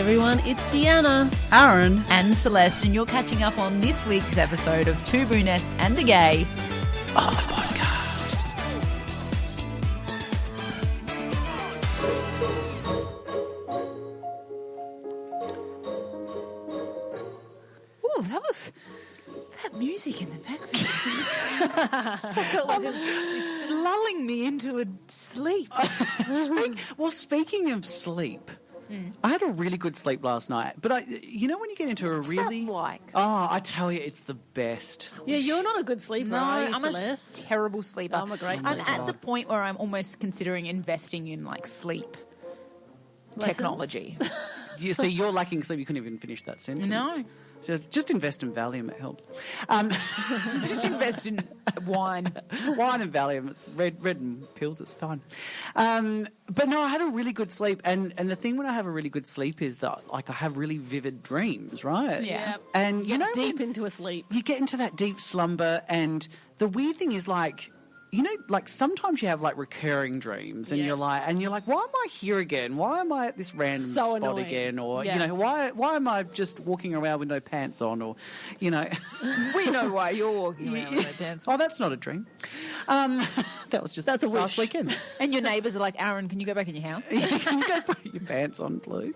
everyone, it's Deanna, Aaron, and Celeste, and you're catching up on this week's episode of Two Brunettes and A Gay on the podcast. Oh, that music in the background. So I felt like it's lulling me into a sleep. Speaking of sleep, I had a really good sleep last night. But when you get into What's that like? Oh, I tell you, it's the best. Yeah, you're not a good sleeper, No, are you, I'm Celeste? a terrible sleeper. I'm a great I'm sleeper. at the point where I'm almost considering investing in like sleep Lessons? technology. You see, you're lacking sleep. You couldn't even finish that sentence. No. Just invest in Valium. It helps. Just invest in wine. Wine and Valium. It's red and pills. It's fine. But no, I had a really good sleep. And the thing when I have a really good sleep is that I have really vivid dreams, right? Yeah. And you know, Deep into a sleep. you get into that deep slumber, and the weird thing is sometimes you have recurring dreams, and Yes. you're like, why am I here again? Why am I at this random So spot annoying. again? Or Yeah. why am I just walking around with no pants on? Or We know why you're walking around with no pants on. Oh, that's not a dream. That was just That's a last wish. weekend. And your neighbours are like, Aaron, can you go back in your house? Can you go put your pants on, please?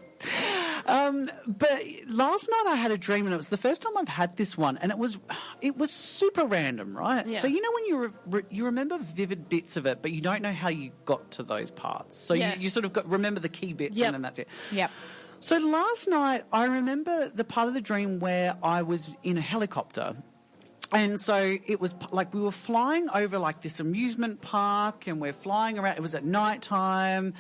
But last night I had a dream, and it was the first time I've had this one, and it was super random, right? Yeah. So when you remember vivid bits of it, but you don't know how you got to those parts. So Yes. you sort of remember the key bits, Yep. and then that's it. Yep. So last night I remember the part of the dream where I was in a helicopter. And so it was we were flying over this amusement park, and we're flying around. It was at night time.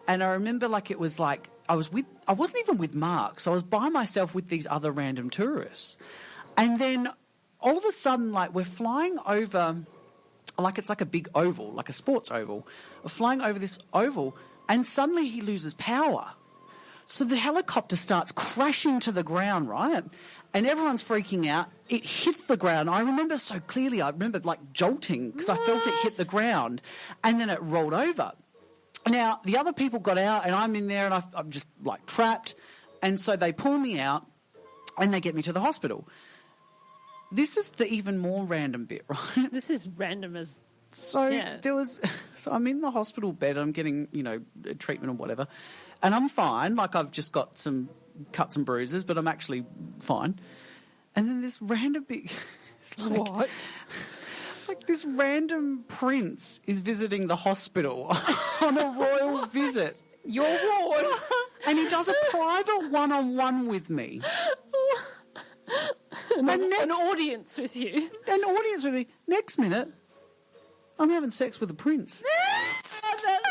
And I remember it was I wasn't even with Mark. So I was by myself with these other random tourists. And then all of a sudden, we're flying over, it's like a big oval, like a sports oval. We're flying over this oval, and suddenly he loses power. So the helicopter starts crashing to the ground, right? And everyone's freaking out. It hits the ground. I remember so clearly. I remember jolting because I felt it hit the ground, and then it rolled over. Now, the other people got out, and I'm in there, and I'm just trapped. And so they pull me out, and they get me to the hospital. This is the even more random bit, right? This is random as... So Yeah. So I'm in the hospital bed. I'm getting, treatment or whatever, and I'm fine. I've just got some cuts and bruises, but I'm actually fine. And then this random bit, What? this random prince is visiting the hospital on a royal visit. Your ward. And he does a private one-on-one with me. An audience with you. An audience with me. Next minute, I'm having sex with a prince. Oh, that's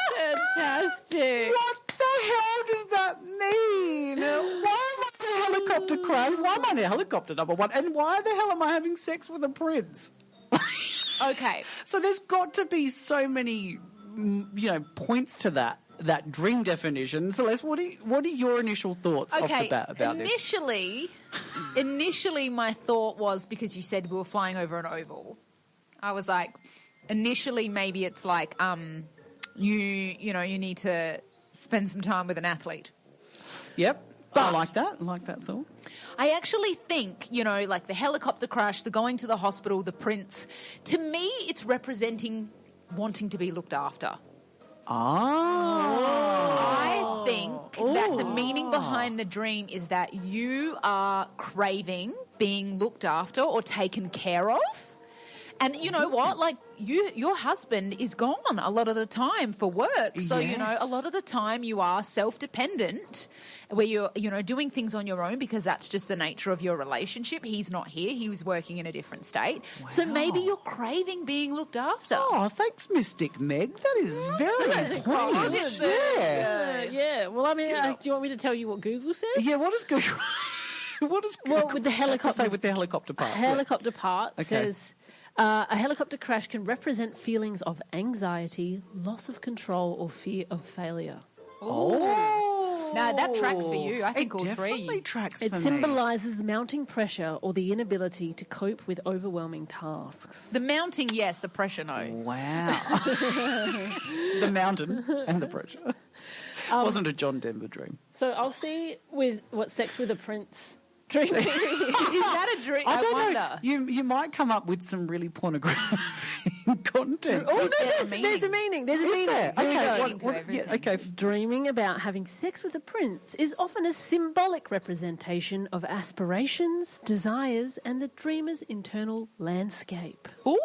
fantastic. What the hell does that mean? Why am I in a helicopter crash? Why am I in a helicopter, number one? And why the hell am I having sex with a prince? Okay. So there's got to be so many, points to that dream definition. Celeste, what are your initial thoughts off the bat about this? Initially my thought was, because you said we were flying over an oval, I was like, initially maybe it's you need to spend some time with an athlete. Yep. I like that. I like that thought. I actually think, the helicopter crash, the going to the hospital, the prince, to me it's representing wanting to be looked after. I think that the meaning behind the dream is that you are craving being looked after or taken care of. And you know what? Your husband is gone a lot of the time for work. So, Yes. a lot of the time you are self-dependent, where you're, doing things on your own because that's just the nature of your relationship. He's not here. He was working in a different state. Wow. So maybe you're craving being looked after. Oh, thanks, Mystic Meg. That is very important. Yeah. Well, do you want me to tell you what Google says? Yeah, what is Google? Well, with the helicopter... Say with the helicopter part. Helicopter part Okay. says... a helicopter crash can represent feelings of anxiety, loss of control, or fear of failure. Oh. No, that tracks for you. I think all three. It definitely tracks It for me. symbolises mounting pressure or the inability to cope with overwhelming tasks. The mounting, yes. The pressure, no. Wow. The mountain and the pressure. Wasn't a John Denver dream. So I'll see with what Sex with a Prince dream is. Is that a dream? I don't wonder. know. You might come up with some really pornographic content. Oh, Is there a there's a meaning. There's a meaning. There? Here we Okay. go. Into everything. Okay. Dreaming about having sex with a prince is often a symbolic representation of aspirations, desires, and the dreamer's internal landscape. Ooh.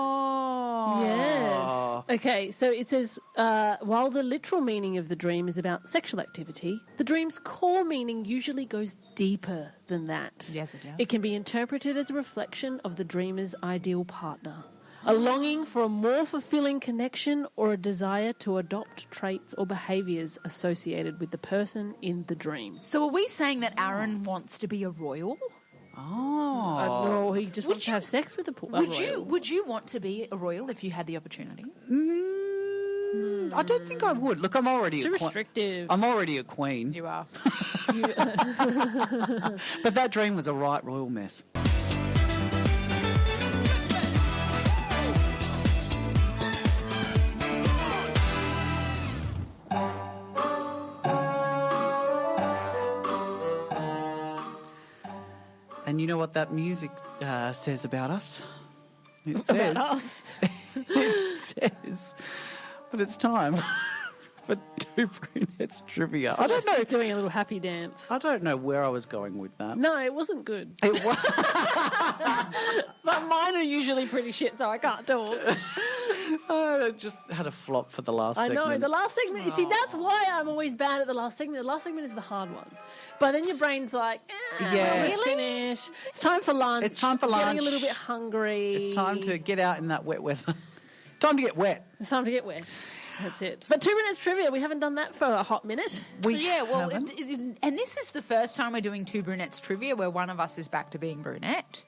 Oh. Yes. Okay, so it says, while the literal meaning of the dream is about sexual activity, the dream's core meaning usually goes deeper than that. Yes, it does. It can be interpreted as a reflection of the dreamer's ideal partner, a longing for a more fulfilling connection, or a desire to adopt traits or behaviours associated with the person in the dream. So are we saying that Aaron wants to be a royal? Oh. No, he just wants to have sex with a royal. Would you want to be a royal if you had the opportunity? I don't think I would. Look, I'm already Too a queen. restrictive. I'm already a queen. You are. But that dream was a right royal mess. And you know what that music says about us? It says, About us. it says that it's time for Two Brunettes trivia. I don't know. Doing a little happy dance. I don't know where I was going with that. No, it wasn't good. It was. But mine are usually pretty shit, so I can't talk. I just had a flop for the last I segment. know, the last segment. See, that's why I'm always bad at the last segment. The last segment is the hard one. But then your brain's like, Yeah. let's finish. It's time for lunch. It's time for Getting lunch. a little bit hungry. It's time to get out in that wet weather. Time to get wet. It's time to get wet. That's it. But 2 minutes trivia, we haven't done that for a hot minute. Yeah, well, haven't. and this is the first time we're doing Two Brunettes trivia where one of us is back to being brunette.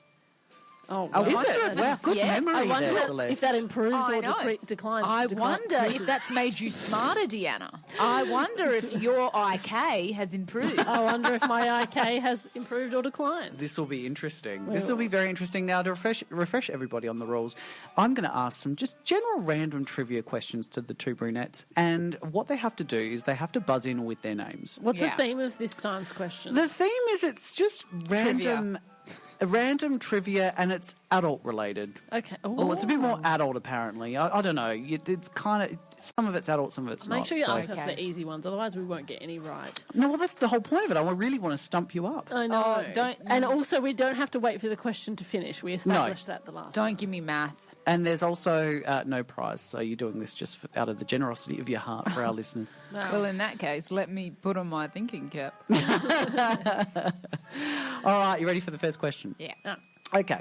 Oh, I Is wonder it? if Wow, it's- good yeah, memory I wonder there, Celeste. if that improves I or know. declines. I wonder if that's made you smarter, Deanna. I wonder if your IK has improved. I wonder if my IK has improved or declined. This will be interesting. This will be very interesting. Now, to refresh everybody on the rules, I'm going to ask some just general random trivia questions to the two brunettes. And what they have to do is they have to buzz in with their names. What's Yeah. the theme of this time's question? The theme is it's just random trivia, and it's adult related. Okay. Oh, it's a bit more adult, apparently. I don't know. It's kind of, some of it's adult, some of it's not. Make sure you so- ask us the easy ones, otherwise we won't get any right. No, well, that's the whole point of it. I really want to stump you up. I know. don't- And also, we don't have to wait for the question to finish. We established that the last time. Don't give me math. And there's also no prize, so you're doing this just out of the generosity of your heart for our listeners. Well, in that case, let me put on my thinking cap. All right, you ready for the first question? Yeah. Okay.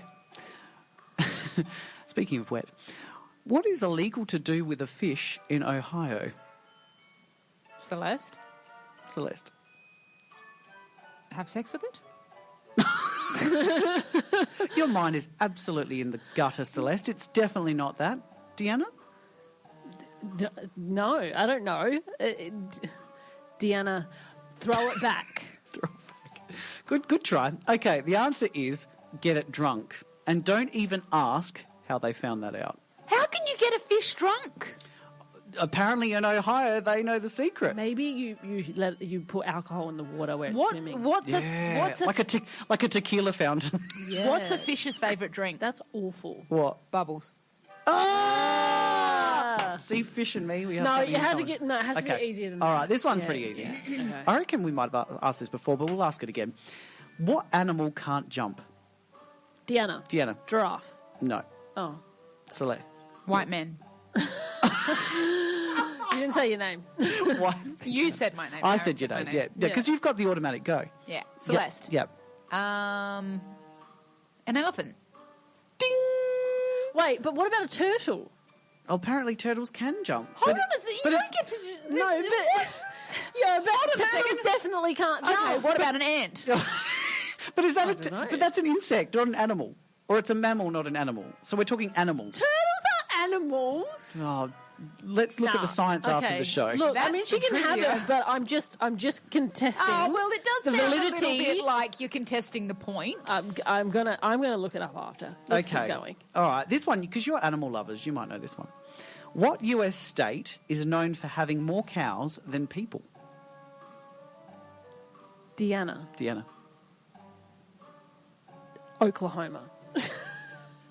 Speaking of wet, what is illegal to do with a fish in Ohio? Celeste, Celeste. have sex with it? Your mind is absolutely in the gutter, Celeste. It's definitely not that. Deanna? No, I don't know. Deanna, throw it back. Good try. Okay, the answer is get it drunk. And don't even ask how they found that out. How can you get a fish drunk? Apparently in Ohio, they know the secret. Maybe you put alcohol in the water where it's swimming. What's Yeah, a like a tequila fountain. Yeah. what's a fish's favourite drink? That's awful. What? Bubbles. Ah! See, fish and me, we have No, something you in have to common. get. No, it has to Okay. be easier than that. All right, this one's Yeah, pretty easy. yeah. Okay. I reckon we might have asked this before, but we'll ask it again. What animal can't jump? Deanna, Deanna? giraffe. No. Oh, Celeste? White men. you didn't say your name. What? You said my name. I Aaron said your my name, yeah. Because you've got the automatic go. Yeah. Celeste. Yep. An elephant. Ding! Wait, but what about a turtle? Oh, apparently turtles can jump. Hold but on a second. You but don't it's- get to... This, No, but yeah, but turtles second. definitely can't jump. Okay, what about an ant? But is that I don't know. but that's an insect, not an animal. Or it's a mammal, not an animal. So we're talking animals. Turtles are animals. Oh, let's look at the science after the show. Look, I That's mean, she the can have trivia. it, but I'm just contesting. Oh, well, it does the sound a little validity. bit like you're contesting the point. I'm gonna look it up after. Let's Okay. keep going. All right. This one, because you're animal lovers, you might know this one. What US state is known for having more cows than people? Deanna. Oklahoma.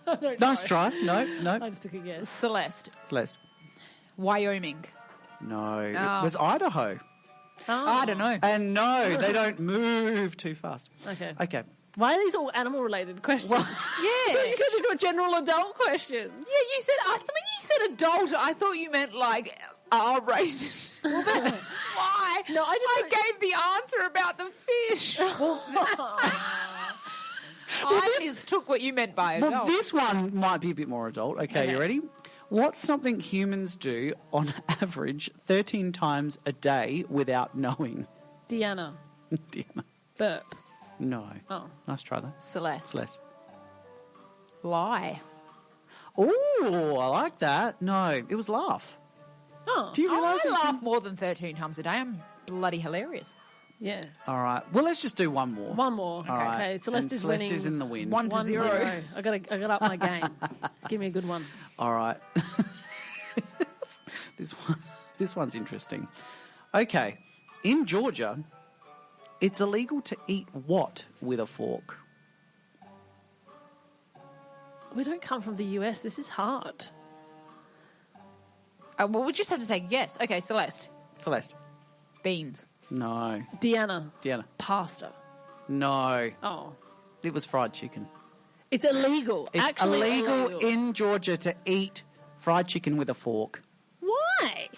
I don't Nice know. try. No. I just took a guess. Celeste. Wyoming. No, it was Idaho. Oh. I don't know. And no, they don't move too fast. Okay. Why are these all animal-related questions? Yeah. You said these were general adult questions. Yeah, you said, when you said adult, I thought you meant like R-rated. Well, that's why. No, I gave the answer about the fish. I mistook what you meant by adult. Well, this one might be a bit more adult. Okay, you ready? What's something humans do on average 13 times a day without knowing? Deanna. Deanna. Burp. No. Oh. Nice try, though. Celeste. Lie. Oh, I like that. No, it was laugh. Oh. Do you realise I laugh more than 13 times a day. I'm bloody hilarious. Yeah. All right. Well, let's just do one more. One more. All right. Okay. Celeste And is Celeste winning. is in the win. 1-0. I got up my game. Give me a good one. All right. This one's interesting. Okay. In Georgia, it's illegal to eat what with a fork? We don't come from the US. This is hard. Well, we just have to say yes. Okay, Celeste. Beans. No. Deanna. Pasta. No. Oh. It was fried chicken. It's illegal. It's Actually illegal in Georgia to eat fried chicken with a fork. Why?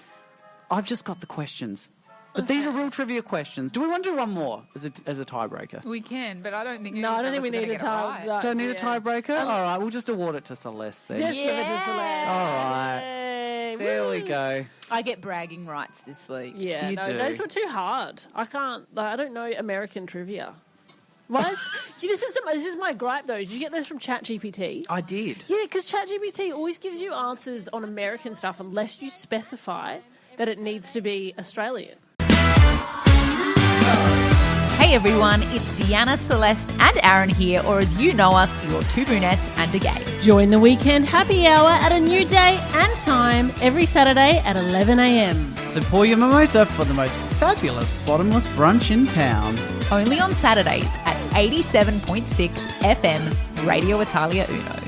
I've just got the questions. But these are real trivia questions. Do we want to do one more as a tiebreaker? We can, but I don't think. No, I don't think we need a tie. tie. Don't need a tiebreaker? All right, we'll just award it to Celeste then. Just give it to Celeste. All right. Yay. There we Woo. go. I get bragging rights this week. Yeah, You do. those were too hard. I can't. I don't know American trivia. Why? This is my gripe though. Did you get this from ChatGPT? I did. Yeah, because ChatGPT always gives you answers on American stuff unless you specify that it needs to be Australian. Hey everyone, it's Deanna, Celeste, and Aaron here, or as you know us, your Two Brunettes and A Gay. Join the weekend happy hour at a new day and time every Saturday at 11 a.m. So pour your mimosa for the most fabulous bottomless brunch in town. Only on Saturdays at 87.6 FM, Radio Italia Uno.